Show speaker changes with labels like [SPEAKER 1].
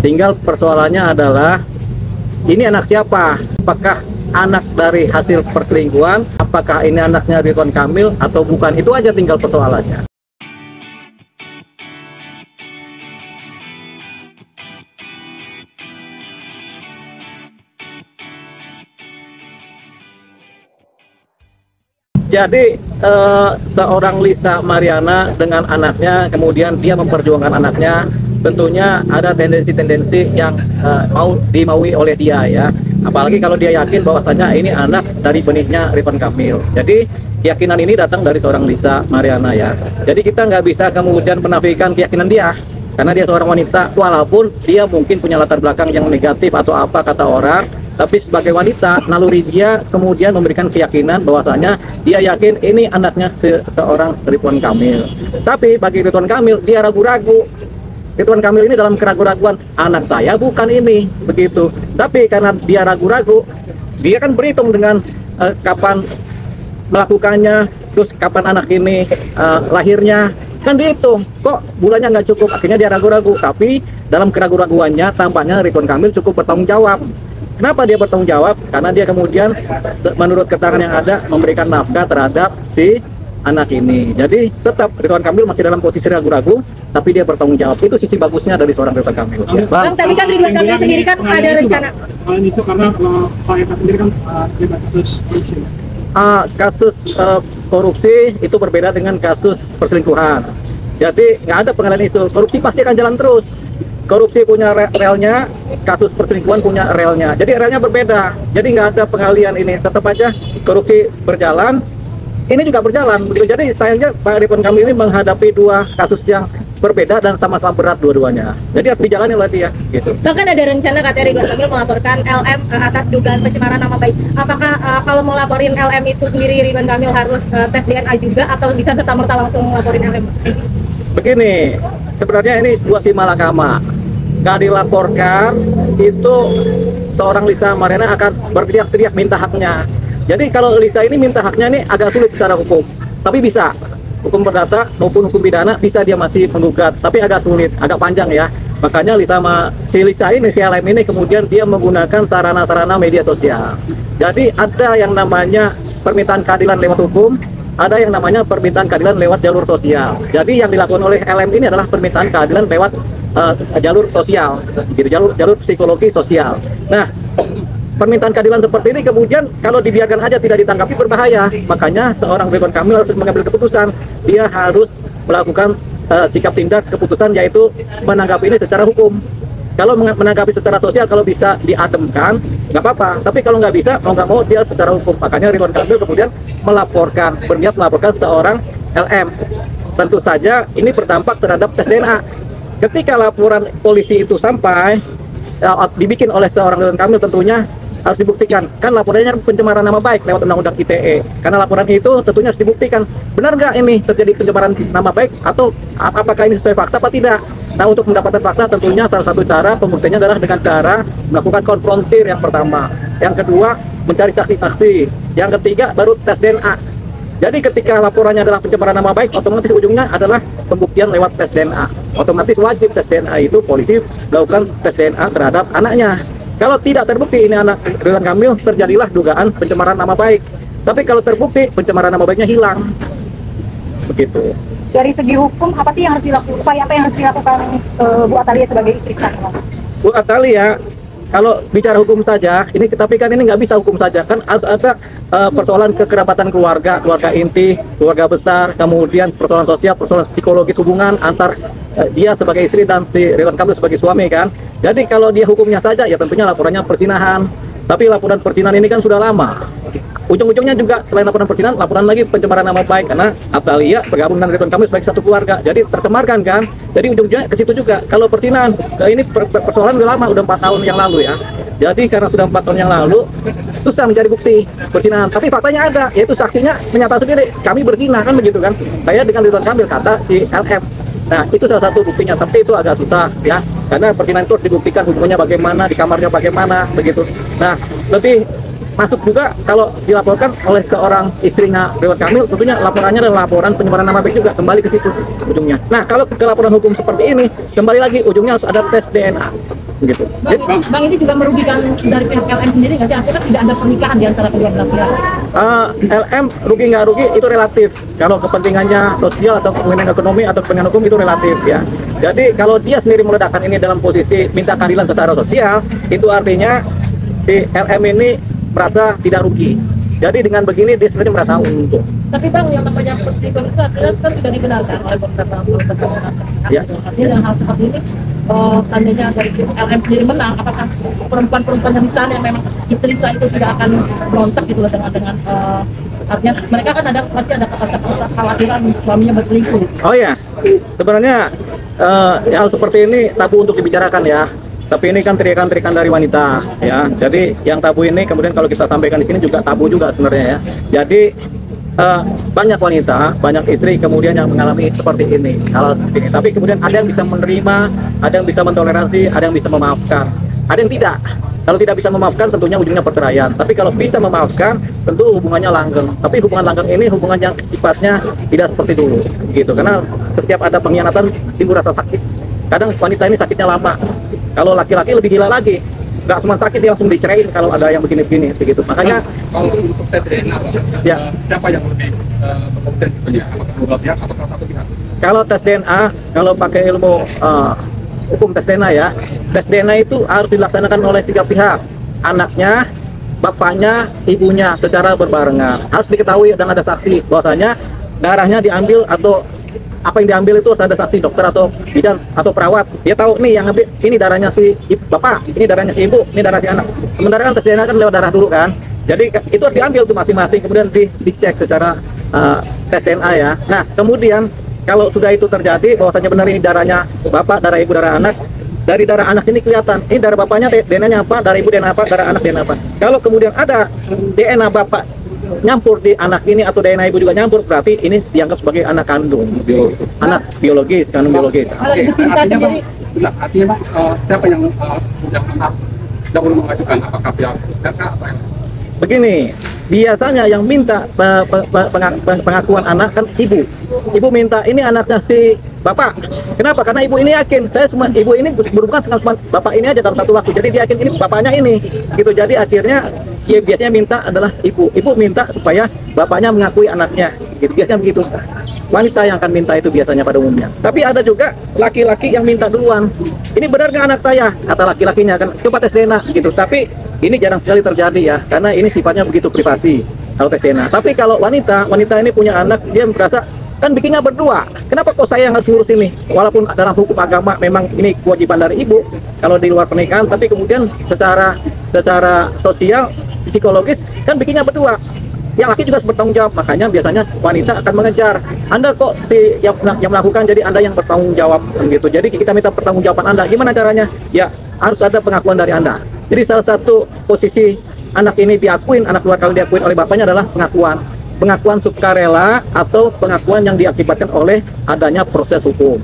[SPEAKER 1] Tinggal persoalannya adalah ini anak siapa? Apakah anak dari hasil perselingkuhan? Apakah ini anaknya Ridwan Kamil atau bukan? Itu aja tinggal persoalannya. Jadi seorang Lisa Mariana dengan anaknya, kemudian dia memperjuangkan anaknya, tentunya ada tendensi-tendensi yang mau dimaui oleh dia ya. Apalagi kalau dia yakin bahwasanya ini anak dari benihnya Ridwan Kamil. Jadi keyakinan ini datang dari seorang Lisa Mariana ya. Jadi kita nggak bisa kemudian menafikan keyakinan dia. Karena dia seorang wanita, walaupun dia mungkin punya latar belakang yang negatif atau apa kata orang, tapi sebagai wanita, naluri dia kemudian memberikan keyakinan bahwasanya dia yakin ini anaknya seorang Ridwan Kamil. Tapi bagi Ridwan Kamil, dia ragu-ragu. Ridwan Kamil ini dalam keraguan-raguan, anak saya bukan ini, begitu. Tapi karena dia ragu-ragu, dia kan berhitung dengan kapan melakukannya, terus kapan anak ini lahirnya, kan dihitung. Kok bulannya nggak cukup, akhirnya dia ragu-ragu. Tapi dalam keraguan-raguannya tampaknya Ridwan Kamil cukup bertanggung jawab. Kenapa dia bertanggung jawab? Karena dia kemudian menurut keterangan yang ada memberikan nafkah terhadap si anak ini. Jadi tetap Ridwan Kamil masih dalam posisi ragu-ragu, tapi dia bertanggung jawab. Itu sisi bagusnya dari seorang Ridwan Kamil. Ya,
[SPEAKER 2] Bang, tapi kan Ridwan Kamil sendiri kan ada rencana.
[SPEAKER 3] Itu karena Pak Eka sendiri kan terlibat kasus korupsi.
[SPEAKER 1] Kasus korupsi itu berbeda dengan kasus perselingkuhan. Jadi nggak ada pengalian isu. Korupsi pasti akan jalan terus. Korupsi punya relnya, kasus perselingkuhan punya relnya. Jadi relnya berbeda. Jadi nggak ada pengalian ini. Tetap aja korupsi berjalan. Ini juga berjalan. Jadi sayangnya Pak Ridwan Kamil ini menghadapi dua kasus yang berbeda dan sama-sama berat dua-duanya. Jadi harus dijalani oleh dia. Gitu.
[SPEAKER 2] Bahkan ada rencana katanya Ridwan Kamil melaporkan LM atas dugaan pencemaran nama baik. Apakah kalau mau laporin LM itu sendiri Ridwan Kamil harus tes DNA juga atau bisa serta-merta langsung melaporin LM?
[SPEAKER 1] Begini, sebenarnya ini dua si malakama. Nggak dilaporkan, itu seorang Lisa Mariana akan berteriak-teriak minta haknya. Jadi kalau Lisa ini minta haknya ini agak sulit secara hukum, tapi bisa. Hukum perdata maupun hukum pidana bisa dia masih menggugat, tapi agak sulit, agak panjang ya. Makanya si Lisa ini, si LM ini kemudian dia menggunakan sarana-sarana media sosial. Jadi ada yang namanya permintaan keadilan lewat hukum, ada yang namanya permintaan keadilan lewat jalur sosial. Jadi yang dilakukan oleh LM ini adalah permintaan keadilan lewat jalur sosial, gitu, jalur psikologi sosial. Nah, permintaan keadilan seperti ini kemudian kalau dibiarkan aja tidak ditanggapi berbahaya. Makanya seorang Ridwan Kamil harus mengambil keputusan. Dia harus melakukan sikap tindak keputusan, yaitu menanggapi ini secara hukum. Kalau menanggapi secara sosial, kalau bisa diademkan, nggak apa-apa. Tapi kalau nggak bisa, mau nggak mau dia secara hukum. Makanya Ridwan Kamil kemudian berniat melaporkan seorang LM. Tentu saja ini berdampak terhadap tes DNA. Ketika laporan polisi itu sampai, dibikin oleh seorang Ridwan Kamil, tentunya harus dibuktikan. Kan laporannya pencemaran nama baik lewat Undang-Undang ITE. Karena laporan itu tentunya harus dibuktikan. Benar nggak ini terjadi pencemaran nama baik atau apakah ini sesuai fakta atau tidak? Nah, untuk mendapatkan fakta tentunya salah satu cara pembuktiannya adalah dengan cara melakukan konfrontir yang pertama. Yang kedua, mencari saksi-saksi. Yang ketiga, baru tes DNA. Jadi ketika laporannya adalah pencemaran nama baik, otomatis ujungnya adalah pembuktian lewat tes DNA. Otomatis wajib tes DNA itu polisi melakukan tes DNA terhadap anaknya. Kalau tidak terbukti ini anak Ridwan Kamil, terjadilah dugaan pencemaran nama baik. Tapi kalau terbukti pencemaran nama baiknya hilang. Begitu.
[SPEAKER 4] Dari segi hukum apa sih yang harus dilakukan? Upaya apa yang harus dilakukan Bu Atalia sebagai istri sah?
[SPEAKER 1] Bu Atalia, kalau bicara hukum saja, ini tapi kan ini nggak bisa hukum saja, kan harus ada persoalan kekerabatan keluarga inti, keluarga besar, kemudian persoalan sosial, persoalan psikologis hubungan antar dia sebagai istri dan si Ridwan Kamil sebagai suami kan. Jadi kalau dia hukumnya saja, ya tentunya laporannya perzinahan. Tapi laporan perzinahan ini kan sudah lama. Ujung-ujungnya juga selain laporan perzinahan, laporan lagi pencemaran nama baik karena Atalia bergabung dengan Ridwan Kamil sebagai satu keluarga. Jadi tercemarkan kan. Jadi ujung-ujungnya ke situ juga. Kalau perzinahan, ini persoalan udah lama, udah 4 tahun yang lalu ya. Jadi karena sudah 4 tahun yang lalu, susah mencari bukti perzinahan. Tapi faktanya ada, yaitu saksinya menyatakan sendiri, kami berzina kan begitu kan. Saya dengan Ridwan Kamil, kata si LM. Nah, itu salah satu buktinya, tapi itu agak susah ya. Karena perzinahan itu harus dibuktikan hubungannya bagaimana, di kamarnya bagaimana, begitu. Nah, lebih masuk juga kalau dilaporkan oleh seorang istrinya Ridwan Kamil, tentunya laporannya adalah laporan pencemaran nama baik juga, kembali ke situ ujungnya. Nah, kalau ke laporan hukum seperti ini, kembali lagi ujungnya harus ada tes DNA gitu.
[SPEAKER 2] Bang, ini juga merugikan dari pihak LM sendiri nggak sih? Artinya tidak ada pernikahan di antara kedua belah pihak.
[SPEAKER 1] LM rugi nggak rugi itu relatif. Kalau kepentingannya sosial atau kepentingan ekonomi atau kepentingan hukum itu relatif ya. Jadi kalau dia sendiri meledakkan ini dalam posisi minta keadilan secara sosial, itu artinya si LM ini merasa tidak rugi. Jadi dengan begini dia sebenarnya merasa untung.
[SPEAKER 2] Tapi Bang, yang namanya perselingkuhan itu akhirnya kan tidak dibenarkan oleh beberapa masyarakat.
[SPEAKER 1] Ya.
[SPEAKER 2] Artinya hal seperti ini, seandainya dari LM sendiri menang, apakah perempuan-perempuan yang di sana yang memang istri saya itu tidak akan berontak gitu loh dengan artinya mereka kan pasti ada kekhawatiran suaminya berselingkuh.
[SPEAKER 1] Oh ya, sebenarnya hal seperti ini tabu untuk dibicarakan ya. Tapi ini kan teriakan-teriakan dari wanita ya. Jadi yang tabu ini kemudian kalau kita sampaikan di sini juga tabu juga sebenarnya ya. Jadi banyak wanita, banyak istri kemudian yang mengalami seperti ini, hal seperti ini. Tapi kemudian ada yang bisa menerima, ada yang bisa mentoleransi, ada yang bisa memaafkan, ada yang tidak. Kalau tidak bisa memaafkan tentunya ujungnya perceraian. Tapi kalau bisa memaafkan tentu hubungannya langgeng. Tapi hubungan langgeng ini hubungan yang sifatnya tidak seperti dulu gitu. Karena setiap ada pengkhianatan timbul rasa sakit. Kadang wanita ini sakitnya lama. Kalau laki-laki lebih gila lagi. Nggak cuma sakit, dia langsung dicerain kalau ada yang begini-begini begitu. Makanya
[SPEAKER 3] kalau untuk tes DNA,
[SPEAKER 1] ya,
[SPEAKER 3] siapa yang lebih berkompeten sebetulnya? Apakah dua pihak atau salah satu pihak?
[SPEAKER 1] kalau tes DNA, kalau pakai ilmu hukum tes DNA ya, tes DNA itu harus dilaksanakan oleh 3 pihak, anaknya, bapaknya, ibunya secara berbarengan. Harus diketahui dan ada saksi bahwasanya darahnya diambil atau apa yang diambil itu harus ada saksi, dokter atau bidan atau perawat. Dia tahu nih yang ambil ini darahnya si bapak, ini darahnya si ibu, ini darah si anak. Sementara kan tes DNA kan lewat darah dulu kan. Jadi itu harus diambil tuh masing-masing, kemudian dicek secara tes DNA ya. Nah kemudian kalau sudah itu terjadi bahwasanya benar ini darahnya bapak, darah ibu, darah anak, dari darah anak ini kelihatan ini darah bapaknya DNA-nya apa, darah ibu DNA apa, darah anak DNA apa. Kalau kemudian ada DNA bapak nyampur di anak ini atau DNA ibu juga nyampur, berarti ini dianggap sebagai anak kandung, anak biologis, kandung biologis.
[SPEAKER 2] Kalau ibu cinta sendiri,
[SPEAKER 3] Artinya Pak, siapa yang harus dahulu mengajukan, apakah pihak serta atau
[SPEAKER 1] Begini, biasanya yang minta pengakuan anak kan ibu. Ibu minta ini anaknya si bapak. Kenapa? Karena ibu ini yakin saya cuma ibu ini berhubungan dengan cuma bapak ini aja dalam satu waktu. Jadi dia yakin ini bapaknya ini. Gitu. Jadi akhirnya si biasanya minta adalah ibu. Ibu minta supaya bapaknya mengakui anaknya. Gitu. Biasanya begitu. Wanita yang akan minta itu biasanya pada umumnya. Tapi ada juga laki-laki yang minta duluan. Ini benar nggak anak saya? Kata laki-lakinya kan coba tes DNA gitu. Tapi ini jarang sekali terjadi ya, karena ini sifatnya begitu privasi kalau tes DNA. Tapi kalau wanita ini punya anak, dia merasa kan bikinnya berdua. Kenapa kok saya yang harus ngurus ini? Walaupun dalam hukum agama memang ini kewajiban dari ibu kalau di luar pernikahan, tapi kemudian secara sosial, psikologis kan bikinnya berdua. Yang laki juga harus bertanggung jawab, makanya biasanya wanita akan mengejar. Anda kok si yang melakukan, jadi Anda yang bertanggung jawab gitu. Jadi kita minta pertanggungjawaban Anda. Gimana caranya? Ya harus ada pengakuan dari Anda. Jadi salah satu posisi anak ini diakuin, anak luar kalau diakuin oleh bapaknya adalah pengakuan sukarela atau pengakuan yang diakibatkan oleh adanya proses hukum.